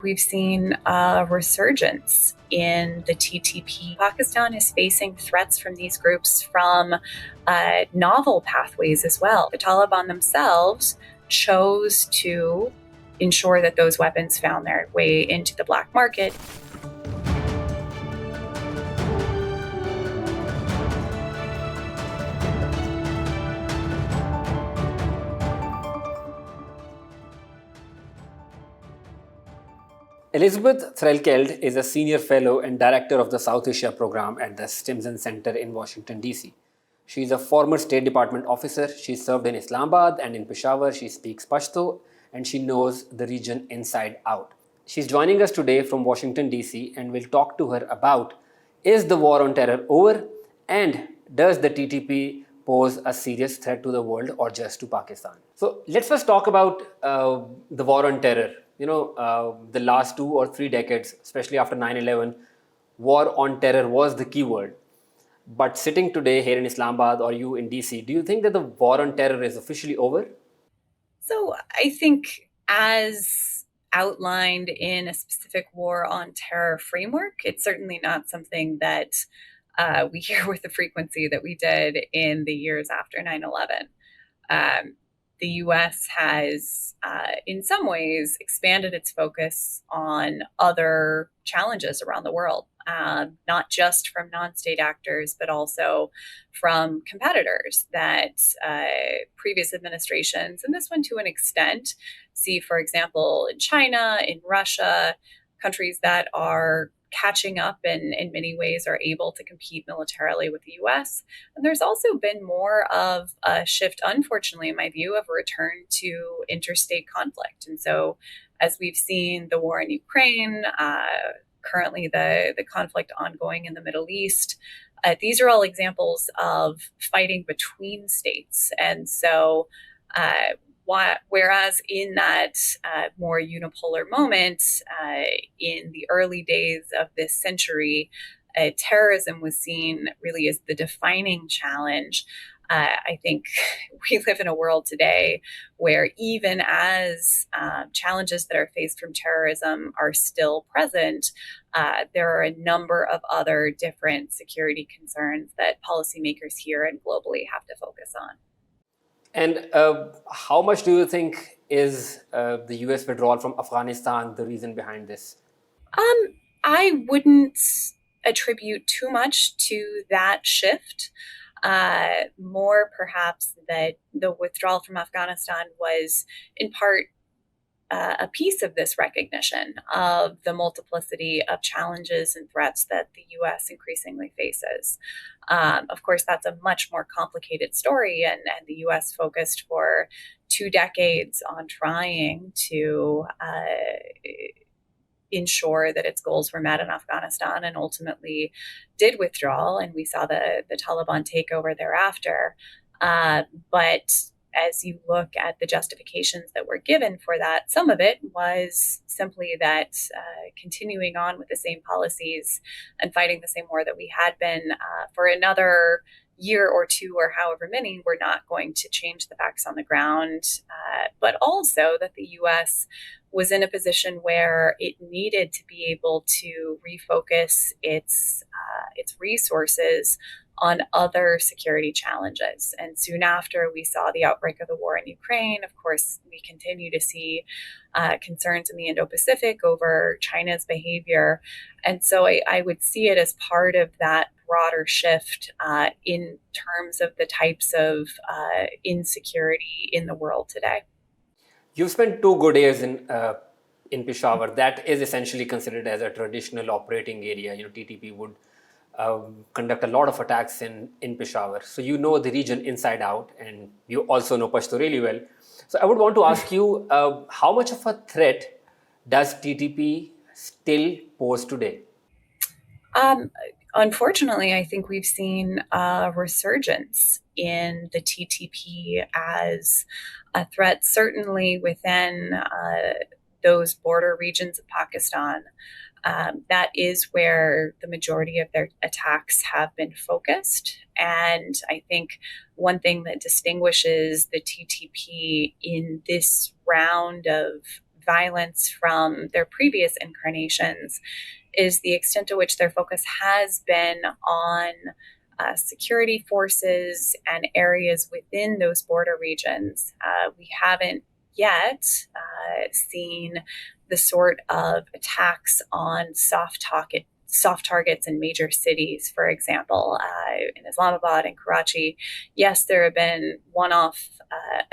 We've seen a resurgence in the TTP. Pakistan is facing threats from these groups from novel pathways as well. The Taliban themselves chose to ensure that those weapons found their way into the black market. Elizabeth Threlkeld is a senior fellow and director of the South Asia program at the Stimson Center in Washington, D.C. She is a former State Department officer. She served in Islamabad and in Peshawar. She speaks Pashto and she knows the region inside out. She's joining us today from Washington, D.C. and we'll talk to her about, is the war on terror over, and does the TTP pose a serious threat to the world or just to Pakistan? So let's first talk about the war on terror. The last 2 or 3 decades, especially after 9/11, war on terror was the key word. But sitting today here in Islamabad or you in DC, do you think that the war on terror is officially over? So I think, as outlined in a specific war on terror framework, it's certainly not something that we hear with the frequency that we did in the years after 9/11. The US has, in some ways, expanded its focus on other challenges around the world, not just from non-state actors, but also from competitors that previous administrations, and this one to an extent, see, for example, in China, in Russia, countries that are catching up and in many ways are able to compete militarily with the US. And there's also been more of a shift, unfortunately, in my view, of a return to interstate conflict. And so, as we've seen the war in Ukraine, currently the conflict ongoing in the Middle East, these are all examples of fighting between states. And so, whereas in that more unipolar moment, in the early days of this century, terrorism was seen really as the defining challenge. I think we live in a world today where, even as challenges that are faced from terrorism are still present, there are a number of other different security concerns that policymakers here and globally have to focus on. And how much do you think is the US withdrawal from Afghanistan the reason behind this? I wouldn't attribute too much to that shift. More perhaps that the withdrawal from Afghanistan was in part a piece of this recognition of the multiplicity of challenges and threats that the US increasingly faces. Of course, that's a much more complicated story, and the US focused for 2 decades on trying to ensure that its goals were met in Afghanistan, and ultimately did withdraw, and we saw the Taliban takeover thereafter. But as you look at the justifications that were given for that, some of it was simply that continuing on with the same policies and fighting the same war that we had been for another year or 2 or however many, we're not going to change the facts on the ground, but also that the US was in a position where it needed to be able to refocus its resources on other security challenges. And soon after we saw the outbreak of the war in Ukraine, of course, we continue to see concerns in the Indo-Pacific over China's behavior. And so I would see it as part of that broader shift in terms of the types of insecurity in the world today. You've spent 2 good years in Peshawar. That is essentially considered as a traditional operating area. TTP would conduct a lot of attacks in Peshawar. So you know the region inside out, and you also know Pashto really well. So I would want to ask you, how much of a threat does TTP still pose today? Unfortunately, I think we've seen a resurgence in the TTP as a threat, certainly within those border regions of Pakistan. That is where the majority of their attacks have been focused. And I think one thing that distinguishes the TTP in this round of violence from their previous incarnations is the extent to which their focus has been on security forces and areas within those border regions. We haven't yet seen the sort of attacks on soft targets in major cities, for example, in Islamabad and Karachi. Yes, there have been one-off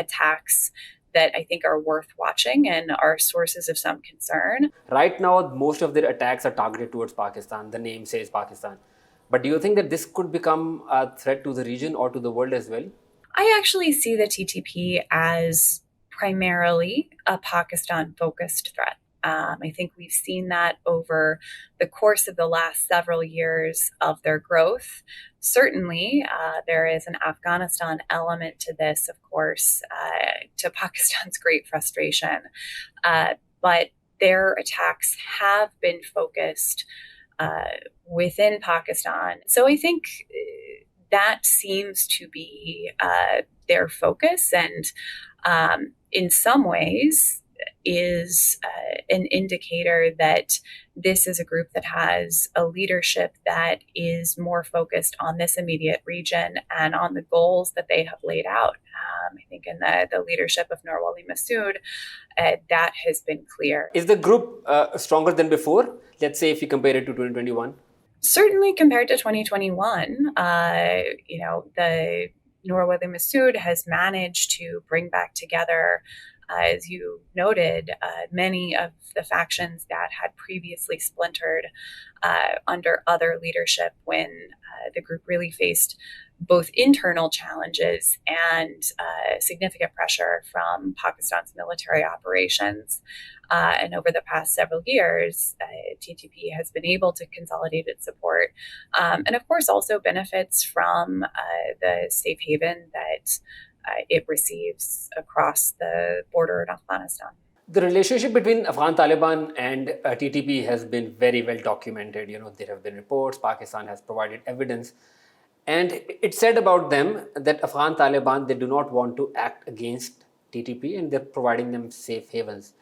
attacks that I think are worth watching and are sources of some concern. Right now, most of their attacks are targeted towards Pakistan. The name says Pakistan. But do you think that this could become a threat to the region or to the world as well? I actually see the TTP as primarily a Pakistan focused threat. I think we've seen that over the course of the last several years of their growth. Certainly, there is an Afghanistan element to this, of course, to Pakistan's great frustration. But their attacks have been focused within Pakistan. So I think that seems to be their focus, and in some ways is an indicator that this is a group that has a leadership that is more focused on this immediate region and on the goals that they have laid out. I think in the leadership of Noor Wali Mehsud, that has been clear. Is the group stronger than before? Let's say if you compare it to 2021. Certainly compared to 2021, the Noor Wali Mehsud has managed to bring back together, as you noted, many of the factions that had previously splintered under other leadership when the group really faced both internal challenges and significant pressure from Pakistan's military operations. And over the past several years, TTP has been able to consolidate its support, and of course also benefits from the safe haven that it receives across the border in Afghanistan. The relationship between Afghan Taliban and TTP has been very well documented. There have been reports, Pakistan has provided evidence. And it said about them that Afghan Taliban, they do not want to act against TTP and they're providing them safe havens.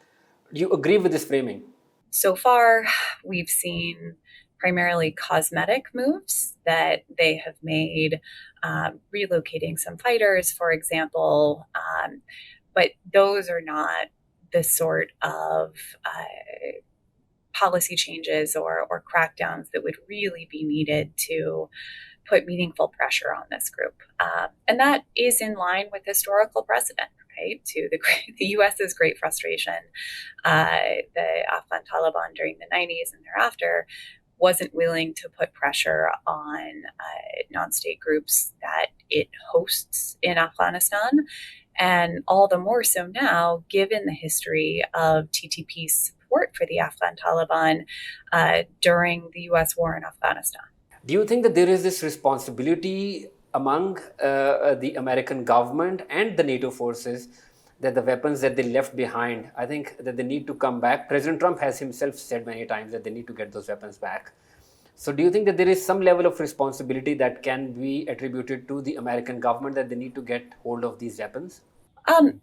Do you agree with this framing? So far, we've seen primarily cosmetic moves that they have made, relocating some fighters, for example. But those are not the sort of policy changes or crackdowns that would really be needed to put meaningful pressure on this group. And that is in line with historical precedent, right? To the US's great frustration, the Afghan Taliban during the 90s and thereafter wasn't willing to put pressure on non-state groups that it hosts in Afghanistan. And all the more so now, given the history of TTP's support for the Afghan Taliban during the US war in Afghanistan. Do you think that there is this responsibility among the American government and the NATO forces that the weapons that they left behind, I think that they need to come back? President Trump has himself said many times that they need to get those weapons back. So do you think that there is some level of responsibility that can be attributed to the American government that they need to get hold of these weapons?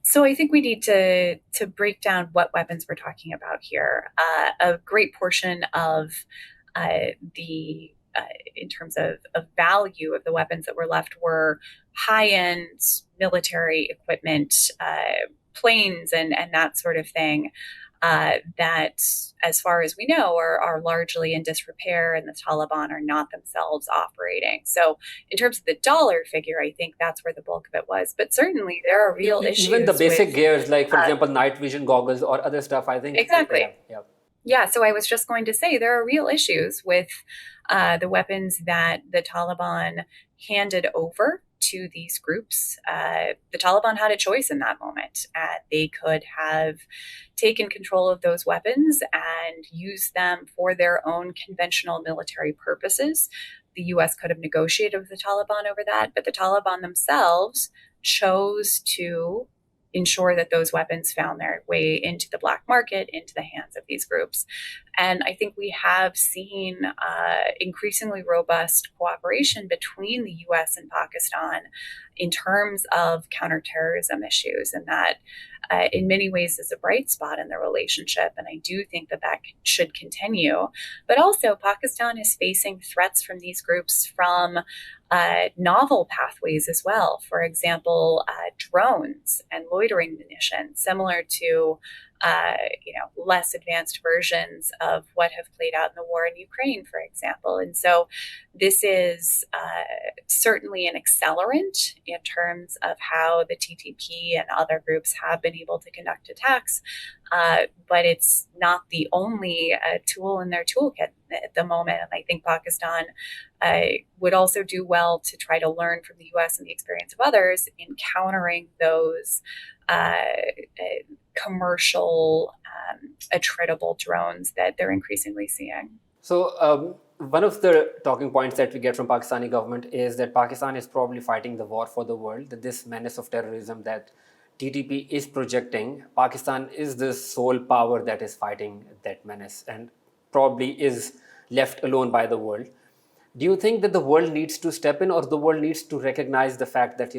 So I think we need to break down what weapons we're talking about here. A great portion of the in terms of value of the weapons that were left were high-end military equipment, planes and that sort of thing, that, as far as we know, are largely in disrepair, and the Taliban are not themselves operating. So in terms of the dollar figure, I think that's where the bulk of it was. But certainly there are real issues. Even the basic gears, like, for example, night vision goggles or other stuff, I think. Exactly. Yeah. Yeah, so I was just going to say there are real issues with the weapons that the Taliban handed over to these groups. The Taliban had a choice in that moment. They could have taken control of those weapons and used them for their own conventional military purposes. The US could have negotiated with the Taliban over that, but the Taliban themselves chose to ensure that those weapons found their way into the black market, into the hands of these groups. And I think we have seen increasingly robust cooperation between the US and Pakistan in terms of counterterrorism issues, and that in many ways is a bright spot in the relationship. And I do think that that should continue. But also, Pakistan is facing threats from these groups from novel pathways as well. For example, drones and loitering munitions, similar to less advanced versions of what have played out in the war in Ukraine, for example. And so this is certainly an accelerant in terms of how the TTP and other groups have been able to conduct attacks. But it's not the only tool in their toolkit at the moment. And I think Pakistan would also do well to try to learn from the US and the experience of others in countering those commercial attritable drones that they're increasingly seeing. So one of the talking points that we get from Pakistani government is that Pakistan is probably fighting the war for the world, that this menace of terrorism that TTP is projecting, Pakistan is the sole power that is fighting that menace and probably is left alone by the world. Do you think that the world needs to step in, or the world needs to recognize the fact that,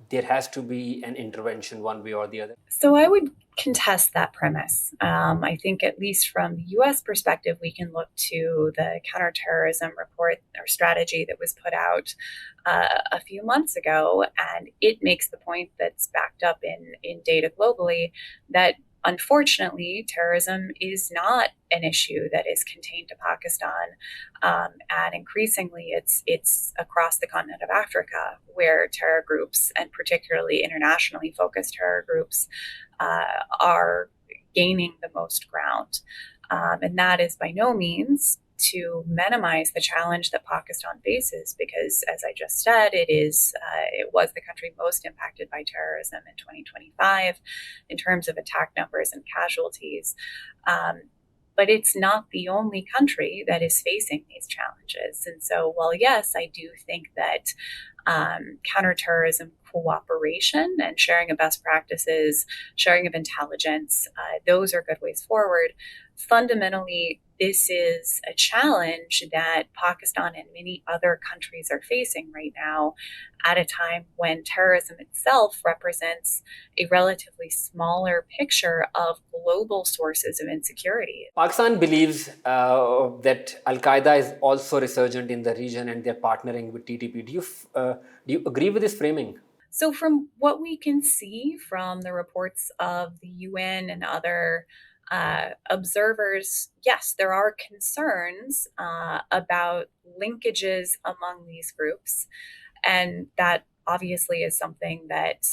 there has to be an intervention one way or the other? So I would contest that premise. I think, at least from the US perspective, we can look to the counterterrorism report or strategy that was put out a few months ago, and it makes the point that's backed up in data globally that unfortunately, terrorism is not an issue that is contained to Pakistan, and increasingly, it's across the continent of Africa where terror groups, and particularly internationally focused terror groups, are gaining the most ground, and that is by no means to minimize the challenge that Pakistan faces, because, as I just said, it was the country most impacted by terrorism in 2025 in terms of attack numbers and casualties. But it's not the only country that is facing these challenges. And so, while yes, I do think that counterterrorism cooperation and sharing of best practices, sharing of intelligence, those are good ways forward. Fundamentally, this is a challenge that Pakistan and many other countries are facing right now at a time when terrorism itself represents a relatively smaller picture of global sources of insecurity. Pakistan believes that Al-Qaeda is also resurgent in the region and they're partnering with TTP. Do you agree with this framing? So, from what we can see from the reports of the UN and other observers, yes, there are concerns about linkages among these groups. And that obviously is something that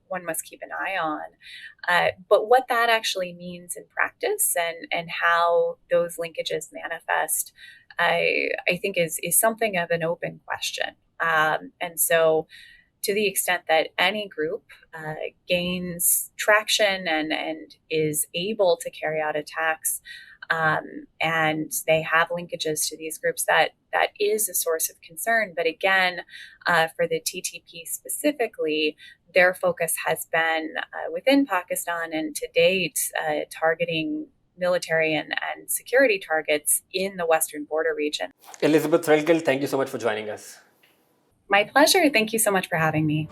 one must keep an eye on. But what that actually means in practice and how those linkages manifest, I think is something of an open question. And so, to the extent that any group gains traction and is able to carry out attacks, and they have linkages to these groups, that is a source of concern. But again, for the TTP specifically, their focus has been within Pakistan and to date targeting military and security targets in the western border region. Elizabeth Threlkeld, thank you so much for joining us. My pleasure. Thank you so much for having me.